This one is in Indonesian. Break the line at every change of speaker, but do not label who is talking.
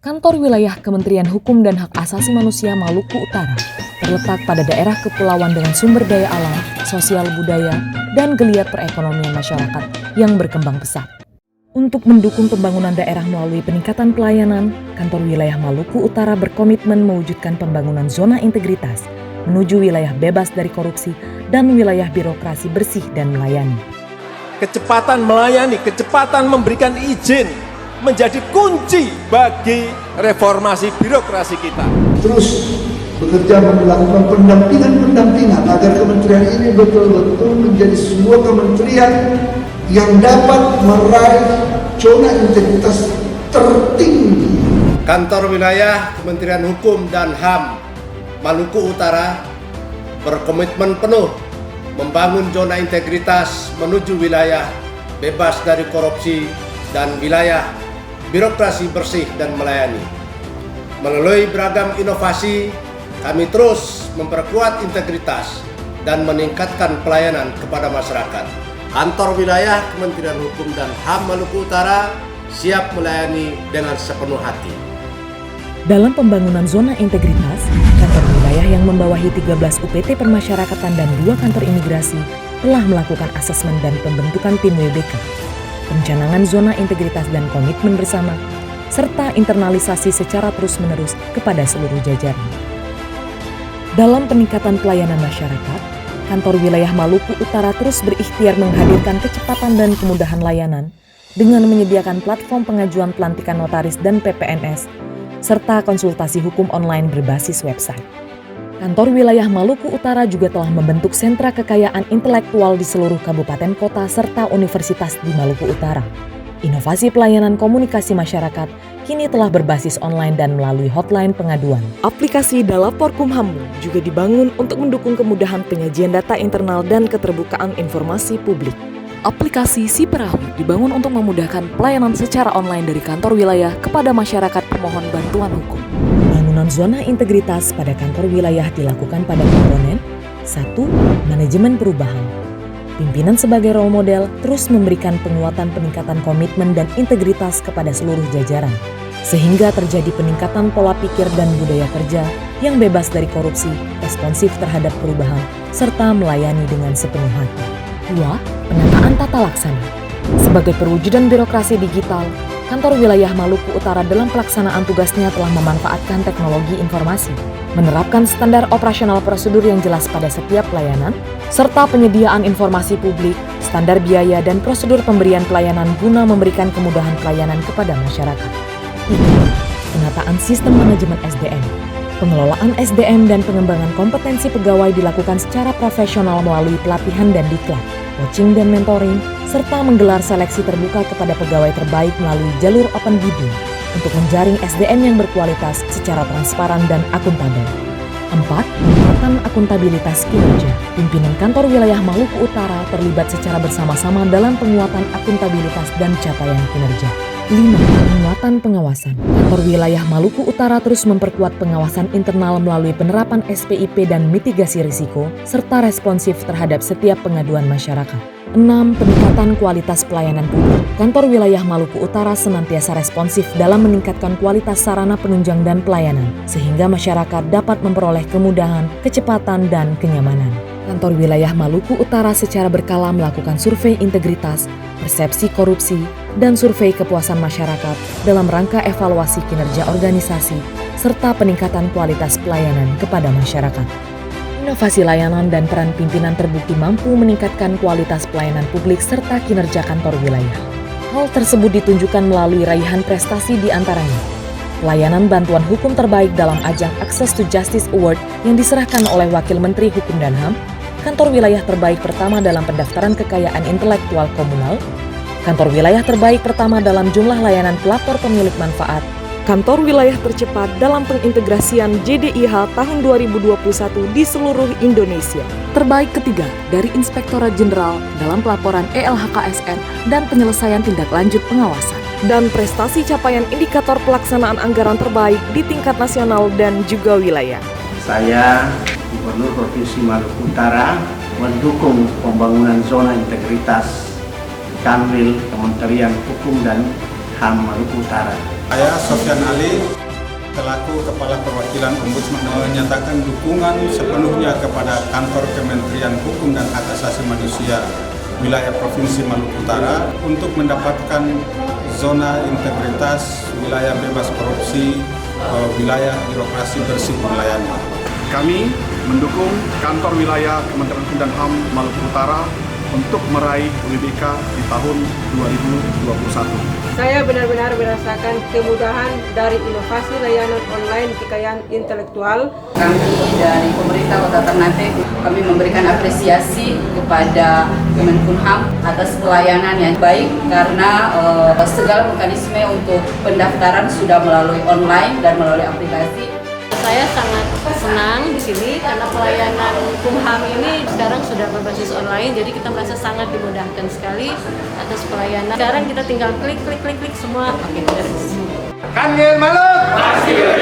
Kantor Wilayah Kementerian Hukum dan Hak Asasi Manusia Maluku Utara terletak pada daerah kepulauan dengan sumber daya alam, sosial budaya, dan geliat perekonomian masyarakat yang berkembang pesat. Untuk mendukung pembangunan daerah melalui peningkatan pelayanan, Kantor Wilayah Maluku Utara berkomitmen mewujudkan pembangunan zona integritas menuju wilayah bebas dari korupsi dan wilayah birokrasi bersih dan melayani.
Kecepatan melayani, kecepatan memberikan izin menjadi kunci bagi reformasi birokrasi kita.
Terus bekerja melakukan pendampingan agar kementerian ini betul-betul menjadi sebuah kementerian yang dapat meraih zona integritas tertinggi.
Kantor Wilayah Kementerian Hukum dan HAM Maluku Utara berkomitmen penuh membangun zona integritas menuju wilayah bebas dari korupsi dan wilayah birokrasi bersih dan melayani. Melalui beragam inovasi, kami terus memperkuat integritas dan meningkatkan pelayanan kepada masyarakat. Kantor Wilayah Kementerian Hukum dan HAM Maluku Utara siap melayani dengan sepenuh hati.
Dalam pembangunan zona integritas, kantor wilayah yang membawahi 13 UPT permasyarakatan dan 2 kantor imigrasi telah melakukan asesmen dan pembentukan tim WBK, pencanangan zona integritas dan komitmen bersama, serta internalisasi secara terus-menerus kepada seluruh jajaran. Dalam peningkatan pelayanan masyarakat, Kantor Wilayah Maluku Utara terus berikhtiar menghadirkan kecepatan dan kemudahan layanan dengan menyediakan platform pengajuan pelantikan notaris dan PPNS, serta konsultasi hukum online berbasis website. Kantor Wilayah Maluku Utara juga telah membentuk sentra kekayaan intelektual di seluruh kabupaten kota serta universitas di Maluku Utara. Inovasi pelayanan komunikasi masyarakat kini telah berbasis online dan melalui hotline pengaduan. Aplikasi Dalapor Kumhamu juga dibangun untuk mendukung kemudahan penyajian data internal dan keterbukaan informasi publik. Aplikasi Si Perahu dibangun untuk memudahkan pelayanan secara online dari kantor wilayah kepada masyarakat pemohon bantuan hukum. Pembangunan zona integritas pada kantor wilayah dilakukan pada komponen 1. Manajemen perubahan. Pimpinan sebagai role model terus memberikan penguatan peningkatan komitmen dan integritas kepada seluruh jajaran, sehingga terjadi peningkatan pola pikir dan budaya kerja yang bebas dari korupsi, responsif terhadap perubahan, serta melayani dengan sepenuh hati. 2. Penataan tata laksana. Sebagai perwujudan birokrasi digital, Kantor Wilayah Maluku Utara dalam pelaksanaan tugasnya telah memanfaatkan teknologi informasi, menerapkan standar operasional prosedur yang jelas pada setiap pelayanan, serta penyediaan informasi publik, standar biaya dan prosedur pemberian pelayanan guna memberikan kemudahan pelayanan kepada masyarakat. 3. Penataan sistem manajemen SDM. Pengelolaan SDM dan pengembangan kompetensi pegawai dilakukan secara profesional melalui pelatihan dan diklat, coaching dan mentoring, serta menggelar seleksi terbuka kepada pegawai terbaik melalui jalur open bidding untuk menjaring SDM yang berkualitas secara transparan dan akuntabel. 4. Peningkatan akuntabilitas kinerja. Pimpinan Kantor Wilayah Maluku Utara terlibat secara bersama-sama dalam penguatan akuntabilitas dan capaian kinerja. 5. Penguatan pengawasan. Kantor Wilayah Maluku Utara terus memperkuat pengawasan internal melalui penerapan SPIP dan mitigasi risiko, serta responsif terhadap setiap pengaduan masyarakat. 6. Peningkatan kualitas pelayanan publik. Kantor Wilayah Maluku Utara senantiasa responsif dalam meningkatkan kualitas sarana penunjang dan pelayanan, sehingga masyarakat dapat memperoleh kemudahan, kecepatan, dan kenyamanan. Kantor Wilayah Maluku Utara secara berkala melakukan survei integritas, persepsi korupsi, dan survei kepuasan masyarakat dalam rangka evaluasi kinerja organisasi, serta peningkatan kualitas pelayanan kepada masyarakat. Inovasi layanan dan peran pimpinan terbukti mampu meningkatkan kualitas pelayanan publik serta kinerja kantor wilayah. Hal tersebut ditunjukkan melalui raihan prestasi di antaranya pelayanan bantuan hukum terbaik dalam ajang Access to Justice Award yang diserahkan oleh Wakil Menteri Hukum dan HAM, kantor wilayah terbaik pertama dalam pendaftaran kekayaan intelektual komunal, kantor wilayah terbaik pertama dalam jumlah layanan pelapor pemilik manfaat, kantor wilayah tercepat dalam pengintegrasian JDIH tahun 2021 di seluruh Indonesia, terbaik ketiga dari Inspektorat Jenderal dalam pelaporan ELHKSN dan penyelesaian tindak lanjut pengawasan, dan prestasi capaian indikator pelaksanaan anggaran terbaik di tingkat nasional dan juga wilayah.
Saya, Gubernur Provinsi Maluku Utara, mendukung pembangunan zona integritas Kanwil Kementerian Hukum dan HAM Maluku Utara.
Saya Sofyan Ali, selaku Kepala Perwakilan Ombudsman, menyatakan dukungan sepenuhnya kepada Kantor Kementerian Hukum dan Hak Asasi Manusia wilayah Provinsi Maluku Utara untuk mendapatkan zona integritas, wilayah bebas korupsi, wilayah birokrasi bersih melayani.
Kami mendukung kantor wilayah Kementerian Hukum dan HAM Maluku Utara untuk meraih UIBK di tahun 2021.
Saya benar-benar merasakan kemudahan dari inovasi layanan online kekayaan intelektual.
Kami dari pemerintah Kota Ternate, kami memberikan apresiasi kepada Kemenkumham atas pelayanan yang baik karena segala mekanisme untuk pendaftaran sudah melalui online dan melalui aplikasi.
Saya sangat senang di sini karena pelayanan Kumham ini sekarang sudah berbasis online, jadi kita merasa sangat dimudahkan sekali atas pelayanan. Sekarang kita tinggal klik semua pakai dari sini.
Kangen Maluku.